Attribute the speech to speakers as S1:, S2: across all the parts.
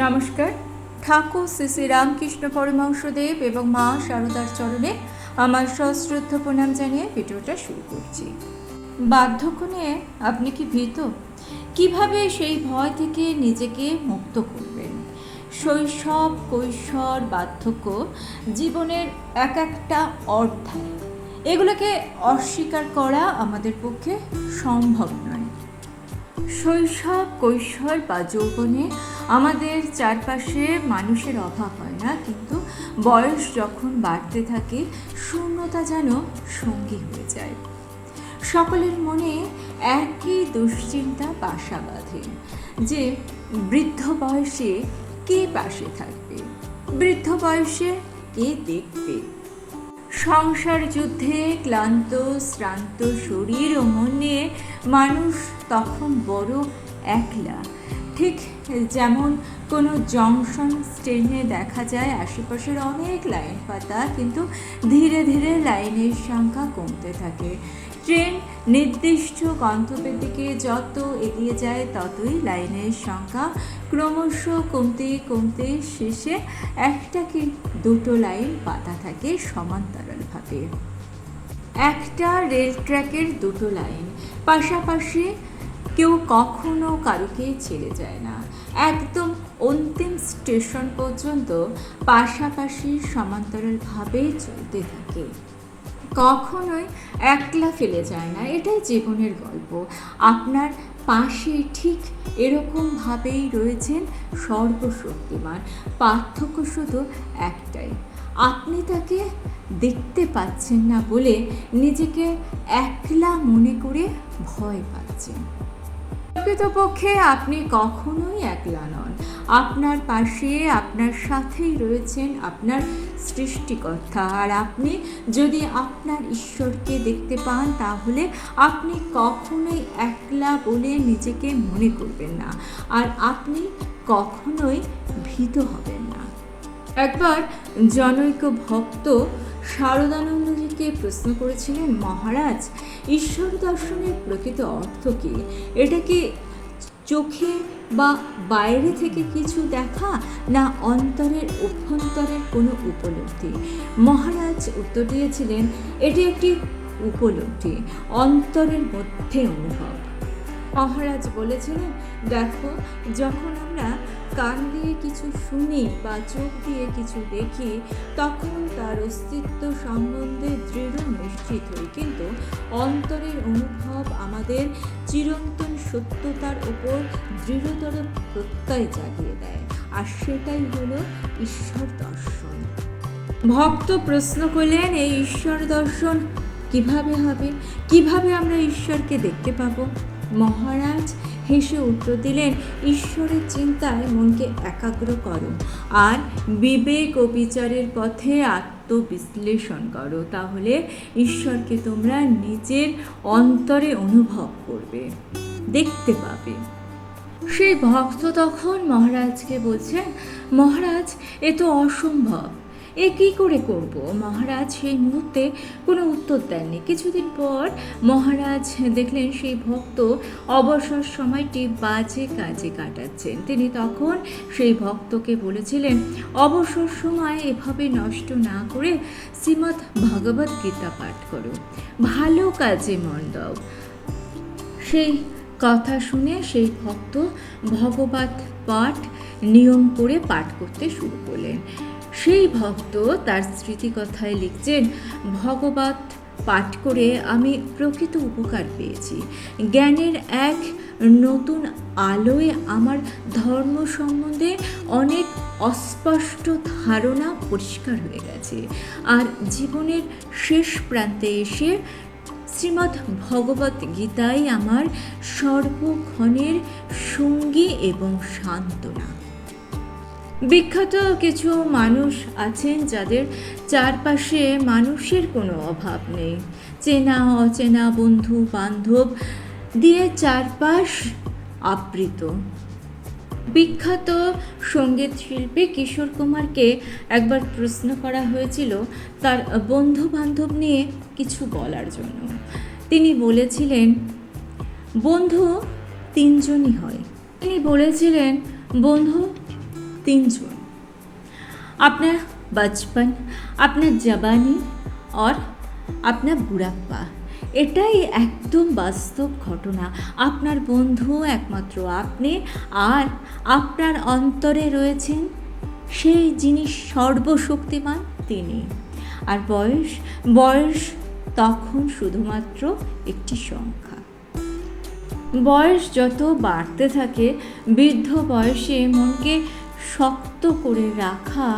S1: নমস্কার। ঠাকুর শ্রী শ্রী রামকৃষ্ণ পরমহংসদেব এবং মা শারদার চরণে আমার সশ্রদ্ধ প্রণাম জানিয়ে ভিডিওটা শুরু করছি। বার্ধক্য নিয়ে আপনি কি ভীত? কিভাবে সেই ভয় থেকে নিজেকে মুক্ত করবেন? শৈশব, কৈশোর, বার্ধক্য জীবনের এক একটা অধ্যায়। এগুলোকে অস্বীকার করা আমাদের পক্ষে সম্ভব নয়। শৈশব, কৈশোর বা যৌবনে আমাদের চারপাশে মানুষের অভাব হয় না, কিন্তু বয়স যখন বাড়তে থাকে শূন্যতা যেন সঙ্গী হয়ে যায়। সকলের মনে একই দুশ্চিন্তা বাসা বাঁধে যে বৃদ্ধ বয়সে কে পাশে থাকবে, বৃদ্ধ বয়সে কে দেখবে। সংসার যুদ্ধে ক্লান্ত শ্রান্ত শরীর ও মন নিয়ে মানুষ তখন বড় একলা। ঠিক যেমন কোনো জংশন ট্রেনে দেখা যায় আশেপাশের অনেক লাইন পাতা, কিন্তু ধীরে ধীরে লাইনের সংখ্যা কমতে থাকে। ট্রেন নির্দিষ্ট গন্তব্যের দিকে যত এগিয়ে যায় ততই লাইনের সংখ্যা ক্রমশ কমতে কমতে শেষে একটা কি দুটো লাইন পাতা থাকে সমান্তরালভাবে। একটা রেল ট্র্যাকের দুটো লাইন পাশাপাশি, কেউ কখনো কারুকে ছেড়ে যায় না। একদম অন্তিম স্টেশন পর্যন্ত পাশাপাশি সমান্তরালভাবে চলতে থাকে, কখনোই একলা ফেলে যায় না। এটাই জীবনের গল্প। আপনার পাশে ঠিক এরকমভাবেই রয়েছেন সর্বশক্তিমান। পার্থক্য শুধু একটাই, আপনি তাকে দেখতে পাচ্ছেন না বলে নিজেকে একলা মনে করে ভয় পাচ্ছেন। প্রকৃতপক্ষে আপনি কখনোই একলা নন। আপনার পাশে, আপনার সাথেই রয়েছেন আপনার সৃষ্টিকর্তা। আর আপনি যদি আপনার ঈশ্বরকে দেখতে পান তাহলে আপনি কখনোই একলা বলে নিজেকে মনে করবেন না, আর আপনি কখনোই ভীত হবেন না। একবার জনৈক ভক্ত শারদানন্দজিকে প্রশ্ন করেছিলেন, মহারাজ, ঈশ্বর দর্শনের প্রকৃত অর্থ কী? এটা কি চোখে বা বাইরে থেকে কিছু দেখা, না অন্তরের অভ্যন্তরের কোনো উপলব্ধি? মহারাজ উত্তর দিয়েছিলেন, এটি একটি উপলব্ধি, অন্তরের মধ্যে অনুভব। মহারাজ বলেছিলেন, দেখো, যখন আমরা কান দিয়ে কিছু শুনি বা চোখ দিয়ে কিছু দেখি তখন তার অস্তিত্ব সম্বন্ধে দৃঢ় নিশ্চিত হই, কিন্তু অন্তরের অনুভব আমাদের চিরন্তন সত্যতার উপর দৃঢ়তর প্রত্যয় জাগিয়ে দেয়, আর সেটাই হলো ঈশ্বর দর্শন। ভক্ত প্রশ্ন করলেন, এই ঈশ্বর দর্শন কিভাবে হবে? কিভাবে আমরা ঈশ্বরকে দেখতে পাবো? মহারাজ হেসে উত্তর দিলেন, ঈশ্বরের চিন্তায় মনকে একাগ্র করো আর বিবেক ও বিচারের পথে আত্মবিশ্লেষণ করো, তাহলে ঈশ্বরকে তোমরা নিজের অন্তরে অনুভব করবে, দেখতে পাবে। সেই ভক্ত তখন মহারাজকে বলছেন, মহারাজ, এ তো অসম্ভব, এ কী করে করব? মহারাজ সেই মুহূর্তে কোনো উত্তর দেননি। কিছুদিন পর মহারাজ দেখলেন সেই ভক্ত অবসর সময়টি বাজে কাজে কাটাচ্ছেন। তিনি তখন সেই ভক্তকে বলেছিলেন, অবসর সময় এভাবে নষ্ট না করে শ্রীমদ্ ভগবদ্ গীতা পাঠ করো, ভালো কাজে মন দাও। সেই কথা শুনে সেই ভক্ত ভগবৎ পাঠ নিয়ম করে পাঠ করতে শুরু করলেন। সেই ভক্ত তার স্মৃতিকথায় লিখছেন, ভগবৎ পাঠ করে আমি প্রকৃত উপকার পেয়েছি। জ্ঞানের এক নতুন আলোয় আমার ধর্ম সম্বন্ধে অনেক অস্পষ্ট ধারণা পরিষ্কার হয়ে গেছে, আর জীবনের শেষ প্রান্তে এসে শ্রীমদ্ ভগবদ্ গীতাই আমার সর্বক্ষণের সঙ্গী এবং সান্ত্বনা। বিখ্যাত কিছু মানুষ আছেন যাদের চারপাশে মানুষের কোনো অভাব নেই। চেনা অচেনা বন্ধু বান্ধব দিয়ে চারপাশ আবৃত। বিখ্যাত সঙ্গীত শিল্পী কিশোর কুমারকে একবার প্রশ্ন করা হয়েছিল তার বন্ধু বান্ধব নিয়ে কিছু বলার জন্য। তিনি বলেছিলেন, বন্ধু তিনজনই হয়। তিনি বলেছিলেন, বন্ধু तीन। अपना बचपन, अपना जवानी और अपना बुढ़ापा, এটাই একদম বাস্তব ঘটনা। আপনার বন্ধু একমাত্র আপনি, আর আপনার অন্তরে রয়েছেন সেই যিনি সর্বশক্তিমান, তিনি। আর বয়স বয়স তখন শুধুমাত্র একটি সংখ্যা। বয়স যত বাড়তে থাকে, বৃদ্ধ বয়সে মনকে শক্ত করে রাখা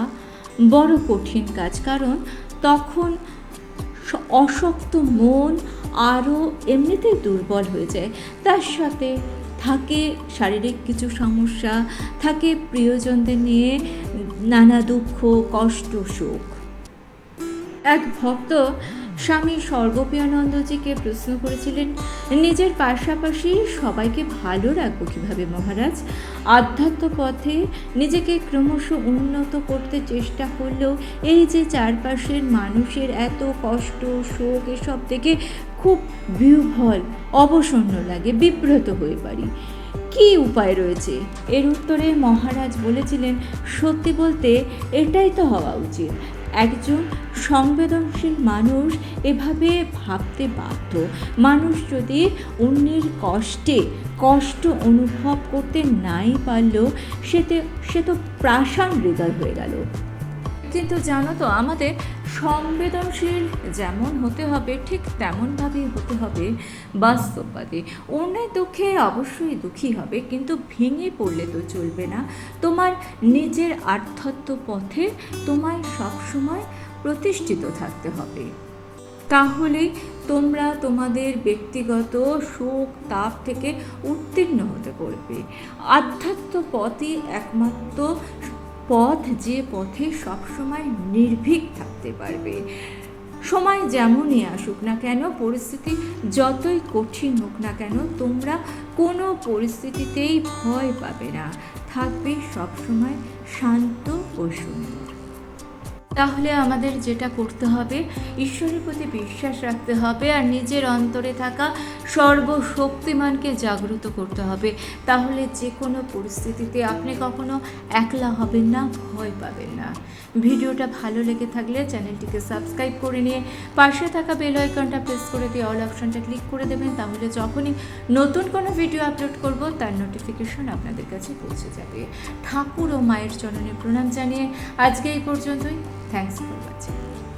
S1: বড় কঠিন কাজ, কারণ তখন অশক্ত মন আরও এমনিতেই দুর্বল হয়ে যায়। তার সাথে থাকে শারীরিক কিছু সমস্যা, থাকে প্রিয়জনদের নিয়ে নানা দুঃখ, কষ্ট, শোক। এক ভক্ত স্বামী সর্বপ্রিয়ানন্দজিকে প্রশ্ন করেছিলেন, নিজের পাশাপাশি সবাইকে ভালো রাখবো কীভাবে মহারাজ? আধ্যাত্ম পথে নিজেকে ক্রমশ উন্নত করতে চেষ্টা করলেও এই যে চারপাশের মানুষের এত কষ্ট, শোক, এসব দেখে খুব বিহ্বল, অবসন্ন লাগে, বিব্রত হয়ে পারি। কী উপায় রয়েছে? এর উত্তরে মহারাজ বলেছিলেন, সত্যি বলতে এটাই তো হওয়া উচিত। একজন সংবেদনশীল মানুষ এভাবে ভাবতে বাধ্য। মানুষ যদি অন্যের কষ্ট অনুভব করতে নাই পারলেও সে তো প্রাষাণ হৃদয় হয়ে গেল। কিন্তু জানো তো, আমাদের সংবেদনশীল যেমন হতে হবে ঠিক তেমনভাবেই হতে হবে বাস্তববাদী। অন্যের দুঃখে অবশ্যই দুঃখী হবে, কিন্তু ভেঙে পড়লে তো চলবে না। তোমার নিজের আধ্যাত্ম পথে তোমায় সবসময় প্রতিষ্ঠিত থাকতে হবে। তাহলেই তোমরা তোমাদের ব্যক্তিগত সুখ তাপ থেকে উত্তীর্ণ হতে পারবে। আধ্যাত্ম পথই একমাত্র পথ, যে পথে সবসময় নির্ভীক থাকতে পারবে। সময় যেমনই আসুক না কেন, পরিস্থিতি যতই কঠিন হোক না কেন, তোমরা কোনো পরিস্থিতিতেই ভয় পাবে না, থাকবে সবসময় শান্ত ও সুন্দর। তাহলে আমাদের যেটা করতে হবে, ঈশ্বরের প্রতি বিশ্বাস রাখতে হবে আর নিজের অন্তরে থাকা সর্বশক্তিমানকে জাগ্রত করতে হবে। তাহলে যে কোনো পরিস্থিতিতে আপনি কখনো একলা হবেন না, ভয় পাবেন না। ভিডিওটা ভালো লেগে থাকলে চ্যানেলটিকে সাবস্ক্রাইব করে নিয়ে পাশে থাকা বেল আইকনটা প্রেস করে দিয়ে অল অপশনটা ক্লিক করে দেবেন। তাহলে যখনই নতুন কোনো ভিডিও আপলোড করব তার নোটিফিকেশন আপনাদের কাছে পৌঁছে যাবে। ঠাকুর ও মায়ের চরণে প্রণাম জানিয়ে আজকে এই পর্যন্তই। Thanks for watching.